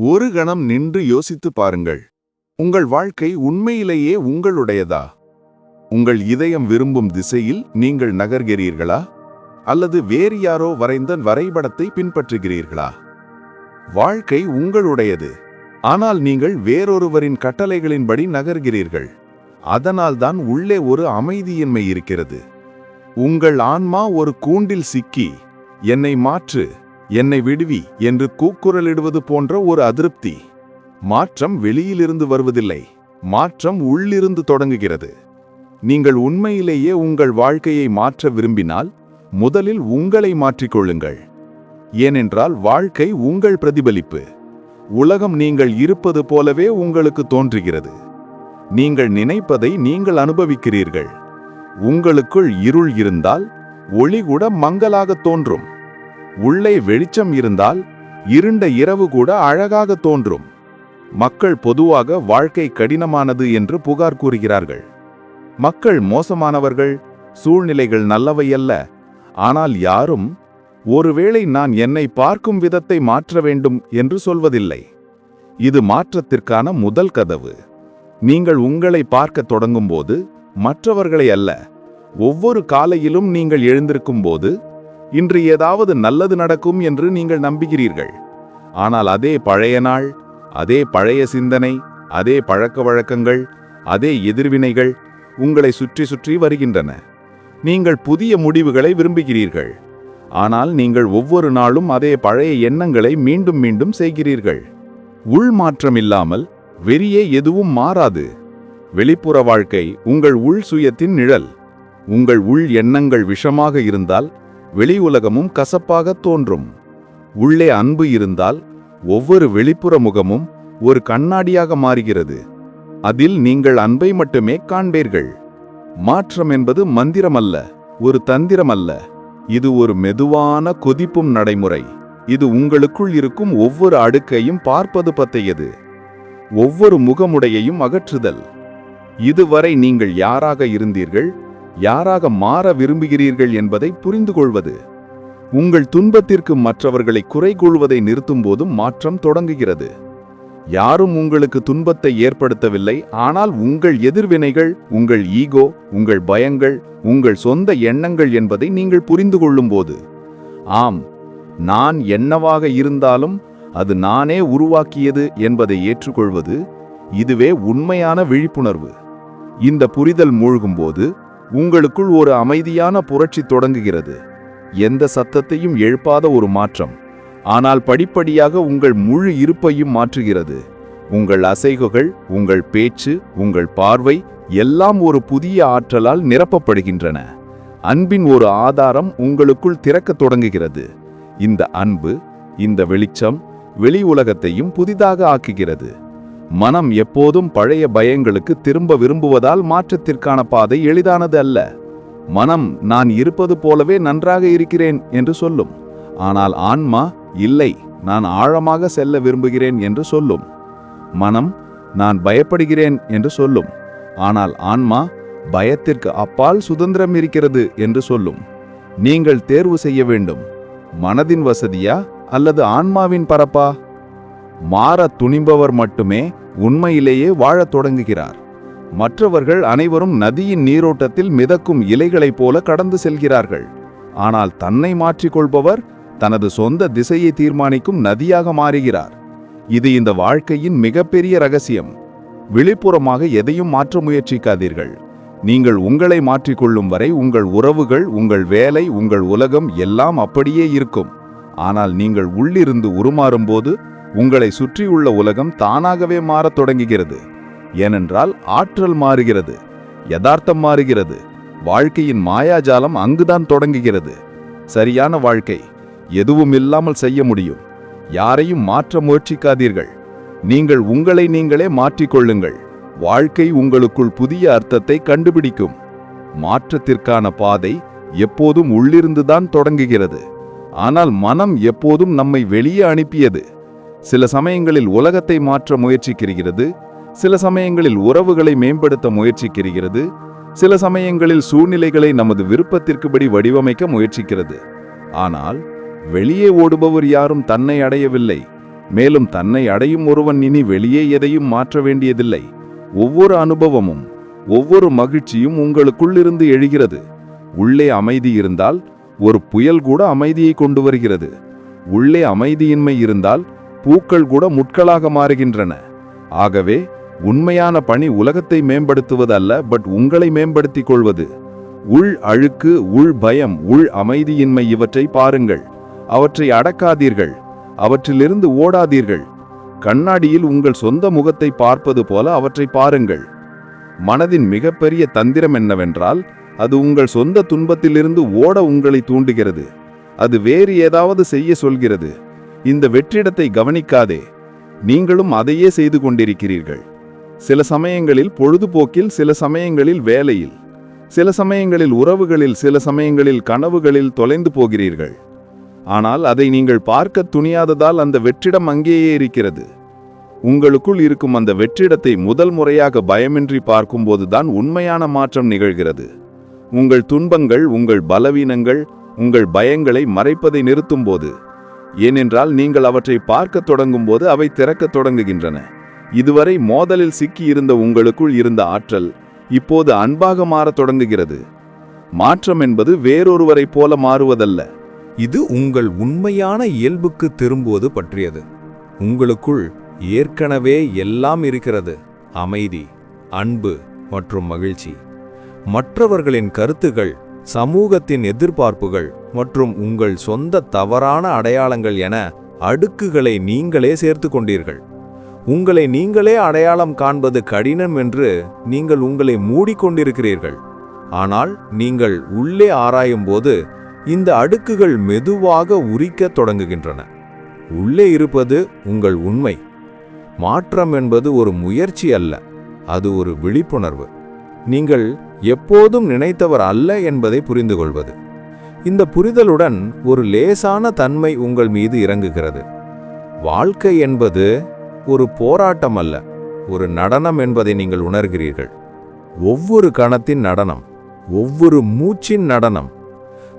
ஒரு கணம் நின்று யோசித்து பாருங்கள். உங்கள் வாழ்க்கை உண்மையிலேயே உங்களுடையதா? உங்கள் இதயம் விரும்பும் திசையில் நீங்கள் நகர்கிறீர்களா, அல்லது வேறு யாரோ வரைந்த வரைபடத்தை பின்பற்றுகிறீர்களா? வாழ்க்கை உங்களுடையது, ஆனால் நீங்கள் வேறொருவரின் கட்டளைகளின்படி நகர்கிறீர்கள். அதனால்தான் உள்ளே ஒரு அமைதியின்மை இருக்கிறது. உங்கள் ஆன்மா ஒரு கூண்டில் சிக்கி, என்னை மாற்று, என்னை விடுவி என்று கூக்குரலிடுவது போன்ற ஒரு அதிருப்தி. மாற்றம் வெளியிலிருந்து வருவதில்லை, மாற்றம் உள்ளிருந்து தொடங்குகிறது. நீங்கள் உண்மையிலேயே உங்கள் வாழ்க்கையை மாற்ற விரும்பினால் முதலில் உங்களை மாற்றிக்கொள்ளுங்கள். ஏனென்றால் வாழ்க்கை உங்கள் பிரதிபலிப்பு. உலகம் நீங்கள் இருப்பது போலவே உங்களுக்கு தோன்றுகிறது. நீங்கள் நினைப்பதை நீங்கள் அனுபவிக்கிறீர்கள். உங்களுக்குள் இருள் இருந்தால் ஒளி கூட மங்கலாக தோன்றும். உள்ளே வெளிச்சம் இருந்தால் இருண்ட இரவு கூட அழகாக தோன்றும். மக்கள் பொதுவாக வாழ்க்கை கடினமானது என்று புகார் கூறுகிறார்கள். மக்கள் மோசமானவர்கள், சூழ்நிலைகள் நல்லவையல்ல. ஆனால் யாரும் ஒருவேளை நான் என்னை பார்க்கும் விதத்தை மாற்ற வேண்டும் என்று சொல்வதில்லை. இது மாற்றத்திற்கான முதல் கதவு. நீங்கள் உங்களை பார்க்க தொடங்கும்போது, மற்றவர்களை அல்ல, ஒவ்வொரு காலையிலும் நீங்கள் எழுந்திருக்கும் போது இன்று ஏதாவது நல்லது நடக்கும் என்று நீங்கள் நம்புகிறீர்கள். ஆனால் அதே பழைய நாள், அதே பழைய சிந்தனை, அதே பழக்க வழக்கங்கள், அதே எதிர்வினைகள் உங்களை சுற்றி சுற்றி வருகின்றன. நீங்கள் புதிய முடிவுகளை விரும்புகிறீர்கள், ஆனால் நீங்கள் ஒவ்வொரு நாளும் அதே பழைய எண்ணங்களை மீண்டும் மீண்டும் செய்கிறீர்கள். உள் மாற்றம் இல்லாமல் வெளியே எதுவும் மாறாது. வெளிப்புற வாழ்க்கை உங்கள் உள் சுயத்தின் நிழல். உங்கள் உள் எண்ணங்கள் விஷமாக இருந்தால் வெளி உலகமும் கசப்பாக தோன்றும். உள்ளே அன்பு இருந்தால் ஒவ்வொரு வெளிப்புற முகமும் ஒரு கண்ணாடியாக மாறுகிறது. அதில் நீங்கள் அன்பை மட்டுமே காண்பீர்கள். மாற்றம் என்பது மந்திரமல்ல, ஒரு தந்திரமல்ல. இது ஒரு மெதுவான கொதிப்பும் நடைமுறை. இது உங்களுக்குள் இருக்கும் ஒவ்வொரு அடுக்கையும் பார்ப்பது பற்றியது. ஒவ்வொரு முகமுடையையும் அகற்றுதல். இதுவரை நீங்கள் யாராக இருந்தீர்கள், யாராக மாற விரும்புகிறீர்கள் என்பதை புரிந்து கொள்வது. உங்கள் துன்பத்திற்கு மற்றவர்களை குறை கொள்வதை நிறுத்தும் போதும் மாற்றம் தொடங்குகிறது. யாரும் உங்களுக்கு துன்பத்தை ஏற்படுத்தவில்லை, ஆனால் உங்கள் எதிர்வினைகள், உங்கள் ஈகோ, உங்கள் பயங்கள், உங்கள் சொந்த எண்ணங்கள் என்பதை நீங்கள் புரிந்து கொள்ளும் போது. ஆம், நான் என்னவாக இருந்தாலும் அது நானே உருவாக்கியது என்பதை ஏற்றுக்கொள்வது, இதுவே உண்மையான விழிப்புணர்வு. இந்த புரிதல் மூழ்கும்போது உங்களுக்குள் ஒரு அமைதியான புரட்சி தொடங்குகிறது. எந்த சத்தத்தையும் எழுப்பாத ஒரு மாற்றம், ஆனால் படிப்படியாக உங்கள் முழு இருப்பையும் மாற்றுகிறது. உங்கள் அசைவுகள், உங்கள் பேச்சு, உங்கள் பார்வை எல்லாம் ஒரு புதிய ஆற்றலால் நிரப்பப்படுகின்றன. அன்பின் ஒரு ஆதாரம் உங்களுக்குள் திறக்கத் தொடங்குகிறது. இந்த அன்பு, இந்த வெளிச்சம் வெளி உலகத்தையும் புதிதாக ஆக்குகிறது. மனம் எப்போதும் பழைய பயங்களுக்கு திரும்ப விரும்புவதால் மாற்றத்திற்கான பாதை எளிதானது அல்ல. மனம் நான் இருப்பது போலவே நன்றாக இருக்கிறேன் என்று சொல்லும், ஆனால் ஆன்மா இல்லை, நான் ஆழமாக செல்ல விரும்புகிறேன் என்று சொல்லும். மனம் நான் பயப்படுகிறேன் என்று சொல்லும், ஆனால் ஆன்மா பயத்திற்கு அப்பால் சுதந்திரம் இருக்கிறது என்று சொல்லும். நீங்கள் தேர்வு செய்ய வேண்டும். மனதின் வசதியா அல்லது ஆன்மாவின் பரப்பா? மாற துணிம்பவர் மட்டுமே உண்மையிலேயே வாழத் தொடங்குகிறார். மற்றவர்கள் அனைவரும் நதியின் நீரோட்டத்தில் மிதக்கும் இலைகளைப் போல கடந்து செல்கிறார்கள். ஆனால் தன்னை மாற்றிக்கொள்பவர் தனது சொந்த திசையை தீர்மானிக்கும் நதியாக மாறுகிறார். இது இந்த வாழ்க்கையின் மிகப்பெரிய ரகசியம். வெளிப்புறமாக எதையும் மாற்ற முயற்சிக்காதீர்கள். நீங்கள் உங்களை மாற்றிக்கொள்ளும் வரை உங்கள் உறவுகள், உங்கள் வேலை, உங்கள் உலகம் எல்லாம் அப்படியே இருக்கும். ஆனால் நீங்கள் உள்ளிருந்து உருமாறும்போது உங்களை சுற்றியுள்ள உலகம் தானாகவே மாறத் தொடங்குகிறது. ஏனென்றால் ஆற்றல் மாறுகிறது, யதார்த்தம் மாறுகிறது. வாழ்க்கையின் மாயாஜாலம் அங்குதான் தொடங்குகிறது. சரியான வாழ்க்கை எதுவும் இல்லாமல் செய்ய முடியும். யாரையும் மாற்ற முயற்சிக்காதீர்கள். நீங்கள் உங்களை நீங்களே மாற்றிக்கொள்ளுங்கள். வாழ்க்கை உங்களுக்குள் புதிய அர்த்தத்தை கண்டுபிடிக்கும். மாற்றத்திற்கான பாதை எப்போதும் உள்ளிருந்துதான் தொடங்குகிறது. ஆனால் மனம் எப்போதும் நம்மை வெளியே அனுப்பியது. சில சமயங்களில் உலகத்தை மாற்ற முயற்சிக்கிறது, சில சமயங்களில் உறவுகளை மேம்படுத்த முயற்சிக்கிறது, சில சமயங்களில் சூழ்நிலைகளை நமது விருப்பத்திற்குபடி வடிவமைக்க முயற்சிக்கிறது. ஆனால் வெளியே ஓடுபவர் யாரும் தன்னை அடையவில்லை. மேலும் தன்னை அடையும் ஒருவன் இனி வெளியே எதையும் மாற்ற வேண்டியதில்லை. ஒவ்வொரு அனுபவமும், ஒவ்வொரு மகிழ்ச்சியும் உங்களுக்குள்ளிருந்து எழுகிறது. உள்ளே அமைதி இருந்தால் ஒரு புயல் கூட அமைதியை கொண்டு வருகிறது. உள்ளே அமைதியின்மை இருந்தால் பூக்கள் கூட முட்களாக மாறுகின்றன. ஆகவே உண்மையான பணி உலகத்தை மேம்படுத்துவதல்ல, பட் உங்களை மேம்படுத்திக் கொள்வது. உள் அழுக்கு, உள் பயம், உள் அமைதியின்மை இவற்றை பாருங்கள். அவற்றை அடக்காதீர்கள். அவற்றிலிருந்து ஓடாதீர்கள். கண்ணாடியில் உங்கள் சொந்த முகத்தை பார்ப்பது போல அவற்றை பாருங்கள். மனதின் மிகப்பெரிய தந்திரம் என்னவென்றால், அது உங்கள் சொந்த துன்பத்திலிருந்து ஓட உங்களை தூண்டுகிறது. அது வேறு ஏதாவது செய்ய சொல்கிறது. இந்த வெற்றிடத்தை கவனிக்காதே. நீங்களும் அதையே செய்து கொண்டிருக்கிறீர்கள். சில சமயங்களில் பொழுதுபோக்கில், சில சமயங்களில் வேலையில், சில சமயங்களில் உறவுகளில், சில சமயங்களில் கனவுகளில் தொலைந்து போகிறீர்கள். ஆனால் அதை நீங்கள் பார்க்க துணியாததால் அந்த வெற்றிடம் அங்கேயே இருக்கிறது. உங்களுக்குள் இருக்கும் அந்த வெற்றிடத்தை முதல் முறையாக பயமின்றி பார்க்கும்போதுதான் உண்மையான மாற்றம் நிகழ்கிறது. உங்கள் துன்பங்கள், உங்கள் பலவீனங்கள், உங்கள் பயங்களை மறைப்பதை நிறுத்தும்போது. ஏனென்றால் நீங்கள் அவற்றை பார்க்க தொடங்கும்போது அவை திறக்கத் தொடங்குகின்றன. இதுவரை மோதலில் சிக்கி இருந்த உங்களுக்குள் இருந்த ஆற்றல் இப்போது அன்பாக மாறத் தொடங்குகிறது. மாற்றம் என்பது வேறொருவரை போல மாறுவதல்ல. இது உங்கள் உண்மையான இயல்புக்கு திரும்புவது பற்றியது. உங்களுக்குள் ஏற்கனவே எல்லாம் இருக்கிறது. அமைதி, அன்பு மற்றும் மகிழ்ச்சி. மற்றவர்களின் கருத்துகள், சமூகத்தின் எதிர்பார்ப்புகள் மற்றும் உங்கள் சொந்த தவறான அடையாளங்கள் என அடுக்குகளை நீங்களே சேர்த்து கொண்டீர்கள். உங்களை நீங்களே அடையாளம் காண்பது கடினம் என்று நீங்கள் உங்களை மூடிக்கொண்டிருக்கிறீர்கள். ஆனால் நீங்கள் உள்ளே ஆராயும் போது இந்த அடுக்குகள் மெதுவாக உரிக்கத் தொடங்குகின்றன. உள்ளே இருப்பது உங்கள் உண்மை. மாற்றம் என்பது ஒரு முயற்சி அல்ல, அது ஒரு விழிப்புணர்வு. நீங்கள் எப்போதும் நினைத்தவர் அல்ல என்பதை புரிந்து கொள்வது. இந்த புரிதலுடன் ஒரு லேசான தன்மை உங்கள் மீது இறங்குகிறது. வாழ்க்கை என்பது ஒரு போராட்டம் அல்ல, ஒரு நடனம் என்பதை நீங்கள் உணர்கிறீர்கள். ஒவ்வொரு கணத்தின் நடனம், ஒவ்வொரு மூச்சின் நடனம்.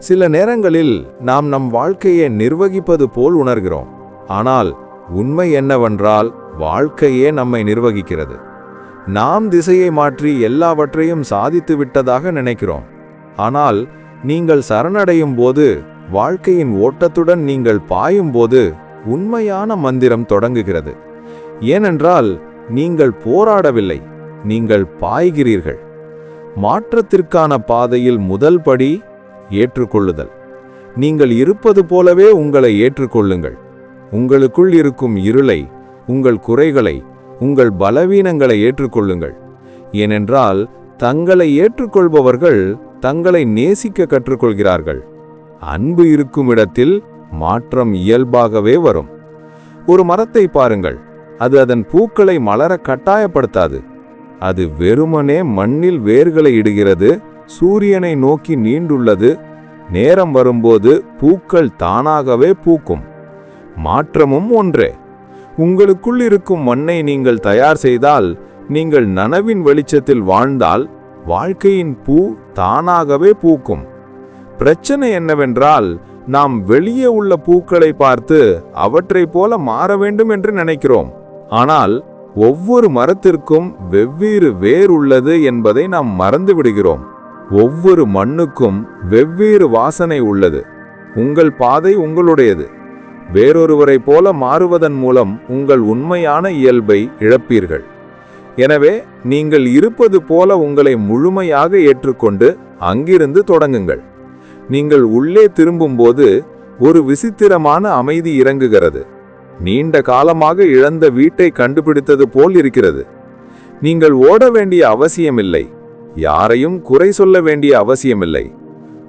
சில நேரங்களில் நாம் நம் வாழ்க்கையை நிர்வகிப்பது போல் உணர்கிறோம். ஆனால் உண்மை என்னவென்றால், வாழ்க்கையே நம்மை நிர்வகிக்கிறது. நாம் திசையை மாற்றி எல்லாவற்றையும் சாதித்து விட்டதாக நினைக்கிறோம். ஆனால் நீங்கள் சரணடையும் போது, வாழ்க்கையின் ஓட்டத்துடன் நீங்கள் பாயும் போது உண்மையான மந்திரம் தொடங்குகிறது. ஏனென்றால் நீங்கள் போராடவில்லை, நீங்கள் பாய்கிறீர்கள். மாற்றத்திற்கான பாதையில் முதல் படி ஏற்றுக்கொள்ளுதல். நீங்கள் இருப்பது போலவே உங்களை ஏற்றுக்கொள்ளுங்கள். உங்களுக்குள் இருக்கும் இருளை, உங்கள் குறைகளை, உங்கள் பலவீனங்களை ஏற்றுக்கொள்ளுங்கள். ஏனென்றால் தங்களை ஏற்றுக்கொள்பவர்கள் தங்களை நேசிக்க கற்றுக்கொள்கிறார்கள். அன்பு இருக்கும் இடத்தில் மாற்றம் இயல்பாகவே வரும். ஒரு மரத்தை பாருங்கள். அது அதன் பூக்களை மலர கட்டாயப்படுத்தாது. அது வெறுமனே மண்ணில் வேர்களை இடுகிறது, சூரியனை நோக்கி நீண்டுள்ளது. நேரம் வரும்போது பூக்கள் தானாகவே பூக்கும். மாற்றமும் ஒன்றே. உங்களுக்குள் இருக்கும் மண்ணை நீங்கள் தயார் செய்தால், நீங்கள் நனவின் வெளிச்சத்தில் வாழ்ந்தால், வாழ்க்கையின் பூ தானாகவே பூக்கும். பிரச்சனை என்னவென்றால், நாம் வெளியே உள்ள பூக்களை பார்த்து அவற்றை போல மாற வேண்டும் என்று நினைக்கிறோம். ஆனால் ஒவ்வொரு மரத்திற்கும் வெவ்வேறு வேர் உள்ளது என்பதை நாம் மறந்து விடுகிறோம். ஒவ்வொரு மண்ணுக்கும் வெவ்வேறு வாசனை உள்ளது. உங்கள் பாதை உங்களுடையது. வேறொருவரை போல மாறுவதன் மூலம் உங்கள் உண்மையான இயல்பை இழப்பீர்கள். எனவே நீங்கள் இருப்பது போல உங்களை முழுமையாக ஏற்றுக்கொண்டு அங்கிருந்து தொடங்குங்கள். நீங்கள் உள்ளே திரும்பும்போது ஒரு விசித்திரமான அமைதி இறங்குகிறது. நீண்ட காலமாக இழந்த வீட்டை கண்டுபிடித்தது போல் இருக்கிறது. நீங்கள் ஓட வேண்டிய அவசியமில்லை. யாரையும் குறை சொல்ல வேண்டிய அவசியமில்லை.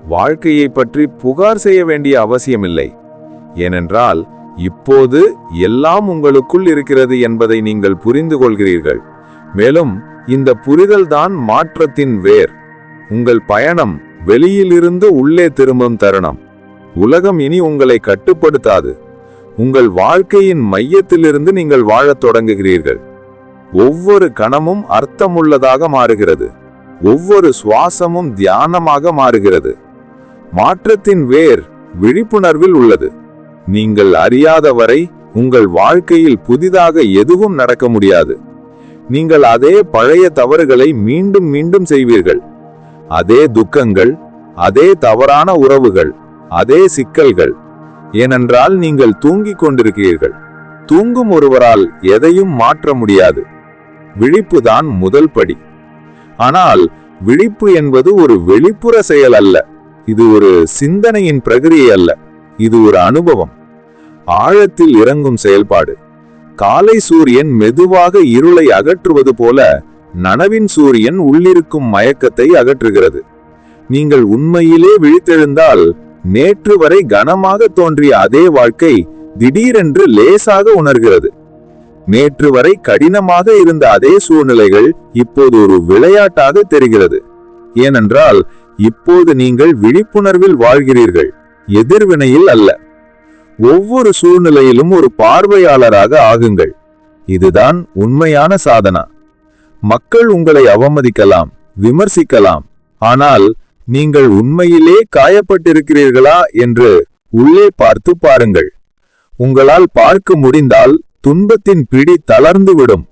வாழ்க்கையை பற்றி புகார் செய்ய வேண்டிய அவசியமில்லை. ஏனென்றால் இப்போது எல்லாம் உங்களுக்குள் இருக்கிறது என்பதை நீங்கள் புரிந்து கொள்கிறீர்கள். மேலும் இந்த புரிதல்தான் மாற்றத்தின் வேர். உங்கள் பயணம் வெளியிலிருந்து உள்ளே திரும்பும் தருணம். உலகம் இனி உங்களை கட்டுப்படுத்தாது. உங்கள் வாழ்க்கையின் மையத்திலிருந்து நீங்கள் வாழத் தொடங்குகிறீர்கள். ஒவ்வொரு கணமும் அர்த்தமுள்ளதாக மாறுகிறது. ஒவ்வொரு சுவாசமும் தியானமாக மாறுகிறது. மாற்றத்தின் வேர் விழிப்புணர்வில் உள்ளது. நீங்கள் அறியாதவரை உங்கள் வாழ்க்கையில் புதிதாக எதுவும் நடக்க முடியாது. நீங்கள் அதே பழைய தவறுகளை மீண்டும் மீண்டும் செய்வீர்கள். அதே துக்கங்கள், அதே தவறான உறவுகள், அதே சிக்கல்கள். ஏனென்றால் நீங்கள் தூங்கிக் கொண்டிருக்கிறீர்கள். தூங்கும் ஒருவரால் எதையும் மாற்ற முடியாது. விழிப்புதான் முதல் படி. ஆனால் விழிப்பு என்பது ஒரு வெளிப்புற செயல் அல்ல. இது ஒரு சிந்தனையின் பிரகிரியை அல்ல. இது ஒரு அனுபவம், ஆழத்தில் இறங்கும் செயல்பாடு. காலை சூரியன் மெதுவாக இருளை அகற்றுவது போல நனவின் சூரியன் உள்ளிருக்கும் மயக்கத்தை அகற்றுகிறது. நீங்கள் உண்மையிலே விழித்தெழுந்தால் நேற்று வரை கனமாக தோன்றிய அதே வாழ்க்கை திடீரென்று லேசாக உணர்கிறது. நேற்று வரை கடினமாக இருந்த அதே சூழ்நிலைகள் இப்போது ஒரு விளையாட்டாக தெரிகிறது. ஏனென்றால் இப்போது நீங்கள் விழிப்புணர்வில் வாழ்கிறீர்கள், எதிர்வினையில் அல்ல. ஒவ்வொரு சூழ்நிலையிலும் ஒரு பார்வையாளராக ஆகுங்கள். இதுதான் உண்மையான சாதனா. மக்கள் உங்களை அவமதிக்கலாம், விமர்சிக்கலாம். ஆனால் நீங்கள் உண்மையிலே காயப்பட்டிருக்கிறீர்களா என்று உள்ளே பார்த்து பாருங்கள். உங்களால் பார்க்க முடிந்தால் துன்பத்தின் பிடி தளர்ந்துவிடும்.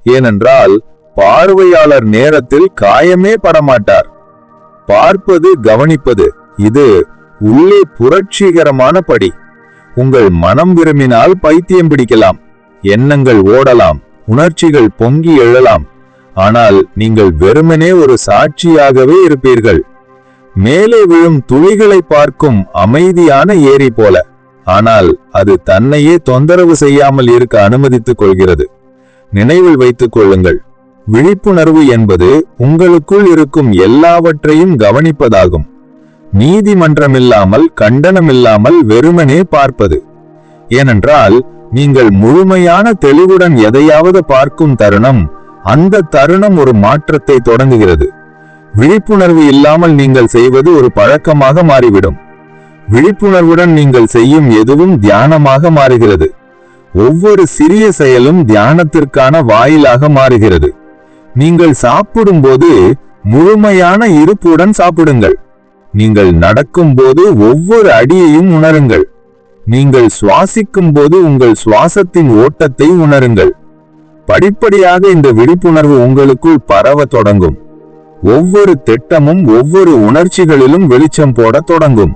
ஏனென்றால் பார்வையாளர் நேரத்தில் காயமே படமாட்டார். பார்ப்பது, கவனிப்பது, இது உள்ளே புரட்சிகரமான படி. உங்கள் மனம் விரும்பினால் பைத்தியம் பிடிக்கலாம், எண்ணங்கள் ஓடலாம், உணர்ச்சிகள் பொங்கி எழலாம். ஆனால் நீங்கள் வெறுமனே ஒரு சாட்சியாகவே இருப்பீர்கள். மேலே விழும் துளிகளை பார்க்கும் அமைதியான ஏரி போல. ஆனால் அது தன்னையே தொந்தரவு செய்யாமல் இருக்க அனுமதித்துக் கொள்கிறது. நினைவில் வைத்துக் கொள்ளுங்கள், விழிப்புணர்வு என்பது உங்களுக்குள் இருக்கும் எல்லாவற்றையும் கவனிப்பதாகும். நீதிமன்றமில்லாமல், கண்டனமில்லாமல் வெறுமனே பார்ப்பது. ஏனென்றால் நீங்கள் முழுமையான தெளிவுடன் எதையாவது பார்க்கும் தருணம், அந்த தருணம் ஒரு மாற்றத்தை தொடங்குகிறது. விழிப்புணர்வு இல்லாமல் நீங்கள் செய்வது ஒரு பழக்கமாக மாறிவிடும். விழிப்புணர்வுடன் நீங்கள் செய்யும் எதுவும் தியானமாக மாறுகிறது. ஒவ்வொரு சிறிய செயலும் தியானத்திற்கான வாயிலாக மாறுகிறது. நீங்கள் சாப்பிடும்போது முழுமையான இருப்புடன் சாப்பிடுங்கள். நீங்கள் நடக்கும்போது ஒவ்வொரு அடியையும் உணருங்கள். நீங்கள் சுவாசிக்கும் போது உங்கள் சுவாசத்தின் ஓட்டத்தை உணருங்கள். படிப்படியாக இந்த விழிப்புணர்வு உங்களுக்குள் பரவ தொடங்கும். ஒவ்வொரு திட்டமும் ஒவ்வொரு உணர்ச்சிகளிலும் வெளிச்சம் போட தொடங்கும்.